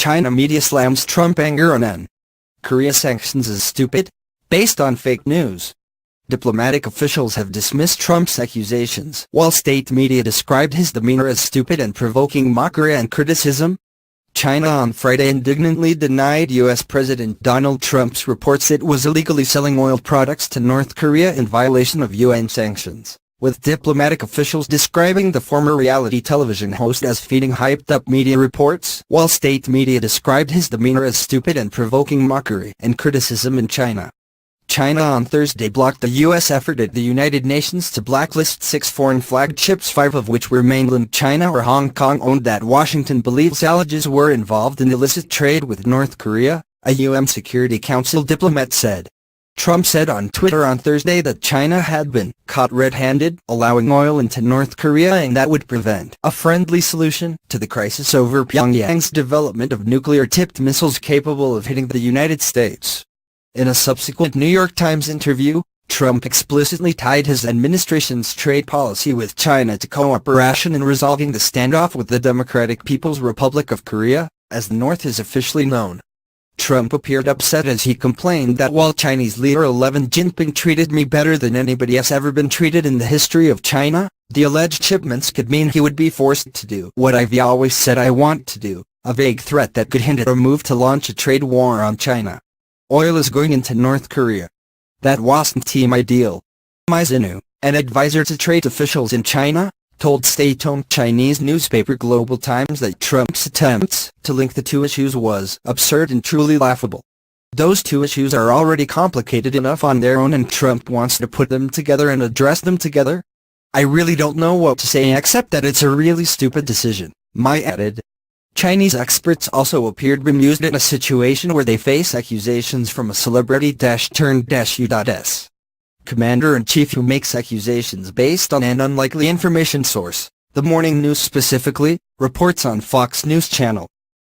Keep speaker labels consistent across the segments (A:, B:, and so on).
A: China media slams Trump anger on N.Korea sanctions as stupid, based on fake news. Diplomatic officials have dismissed Trump's accusations, while state media described his demeanor as stupid and provoking mockery and criticism. China on Friday indignantly denied U.S. President Donald Trump's reports it was illegally selling oil products to North Korea in violation of UN sanctions, with diplomatic officials describing the former reality television host as feeding hyped-up media reports, while state media described his demeanor as stupid and provoking mockery and criticism in China. China on Thursday blocked the U.S. effort at the United Nations to blacklist 6 foreign flagships, 5 of which were mainland China or Hong Kong-owned that Washington believes alleges were involved in illicit trade with North Korea, a UN Security Council diplomat said. Trump said on Twitter on Thursday that China had been caught red-handed allowing oil into North Korea and that would prevent a friendly solution to the crisis over Pyongyang's development of nuclear-tipped missiles capable of hitting the United States. In a subsequent New York Times interview, Trump explicitly tied his administration's trade policy with China to cooperation in resolving the standoff with the Democratic People's Republic of Korea, as the North is officially known. Trump appeared upset as he complained that while Chinese leader Xi Jinping treated me better than anybody has ever been treated in the history of China, the alleged shipments could mean he would be forced to do what I've always said I want to do, a vague threat that could hint at a move to launch a trade war on China. Oil is going into North Korea. That wasn't my deal. Ma Xinyu, an advisor to trade officials in China, told state-owned Chinese newspaper Global Times that Trump's attempts to link the two issues was absurd and truly laughable. Those two issues are already complicated enough on their own and Trump wants to put them together and address them together? I really don't know what to say except that it's a really stupid decision, Ma added. Chinese experts also appeared bemused in a situation where they face accusations from a celebrity-turned-U.S. commander-in-chief who makes accusations based on an unlikely information source. The morning news specifically reports on Fox News Channel.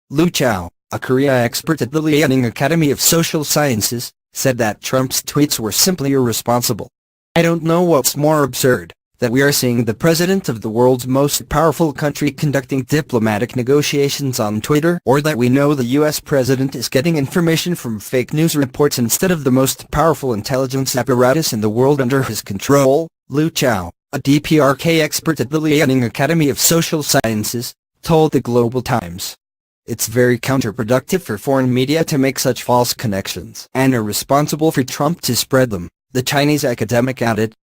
A: Lu Chao, a Korea expert at the Liaoning Academy of Social Sciences, said that Trump's tweets were simply irresponsible. I don't know what's more absurd, that we are seeing the president of the world's most powerful country conducting diplomatic negotiations on Twitter, or that we know the U.S. president is getting information from fake news reports instead of the most powerful intelligence apparatus in the world under his control. Lu Chao, a DPRK expert at the Liaoning Academy of Social Sciences, told the Global Times. It's very counterproductive for foreign media to make such false connections, and irresponsible for Trump to spread them, the Chinese academic added.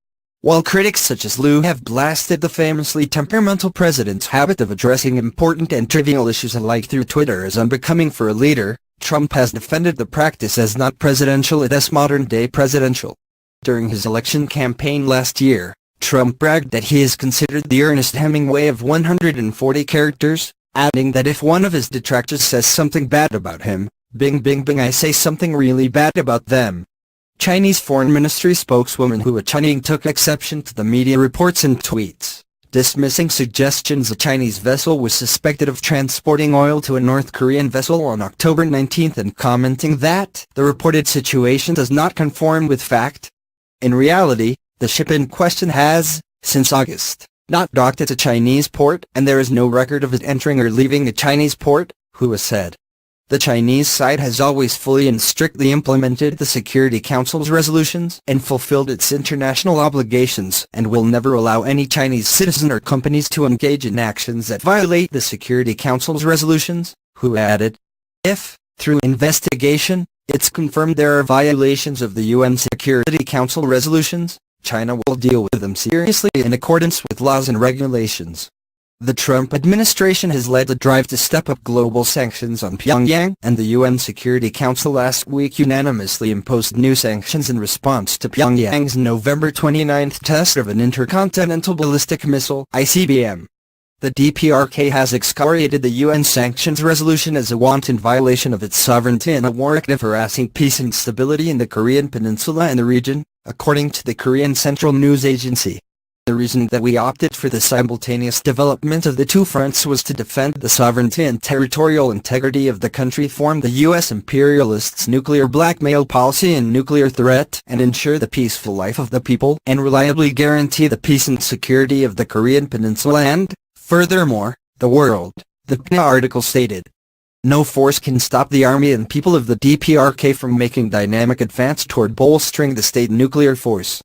A: While critics such as Lu have blasted the famously temperamental president's habit of addressing important and trivial issues alike through Twitter as unbecoming for a leader, Trump has defended the practice as not presidential and as modern-day presidential. During his election campaign last year, Trump bragged that he is considered the Ernest Hemingway of 140 characters, adding that if one of his detractors says something bad about him, bing bing bing I say something really bad about them. Chinese Foreign Ministry spokeswoman Hua Chunying took exception to the media reports and tweets, dismissing suggestions a Chinese vessel was suspected of transporting oil to a North Korean vessel on October 19 and commenting that the reported situation does not conform with fact. In reality, the ship in question has, since August, not docked at a Chinese port and there is no record of it entering or leaving a Chinese port, Hua said. The Chinese side has always fully and strictly implemented the Security Council's resolutions and fulfilled its international obligations and will never allow any Chinese citizen or companies to engage in actions that violate the Security Council's resolutions, Hua added. If, through investigation, it's confirmed there are violations of the UN Security Council resolutions, China will deal with them seriously in accordance with laws and regulations. The Trump administration has led the drive to step up global sanctions on Pyongyang, and the UN Security Council last week unanimously imposed new sanctions in response to Pyongyang's November 29 test of an intercontinental ballistic missile (ICBM). The DPRK has excoriated the UN sanctions resolution as a wanton violation of its sovereignty and a war act of harassing peace and stability in the Korean peninsula and the region, according to the Korean Central News Agency. The reason that we opted for the simultaneous development of the two fronts was to defend the sovereignty and territorial integrity of the country, form the U.S. imperialists' nuclear blackmail policy and nuclear threat, and ensure the peaceful life of the people, and reliably guarantee the peace and security of the Korean peninsula and, furthermore, the world, the PNA article stated. No force can stop the army and people of the DPRK from making dynamic advance toward bolstering the state nuclear force.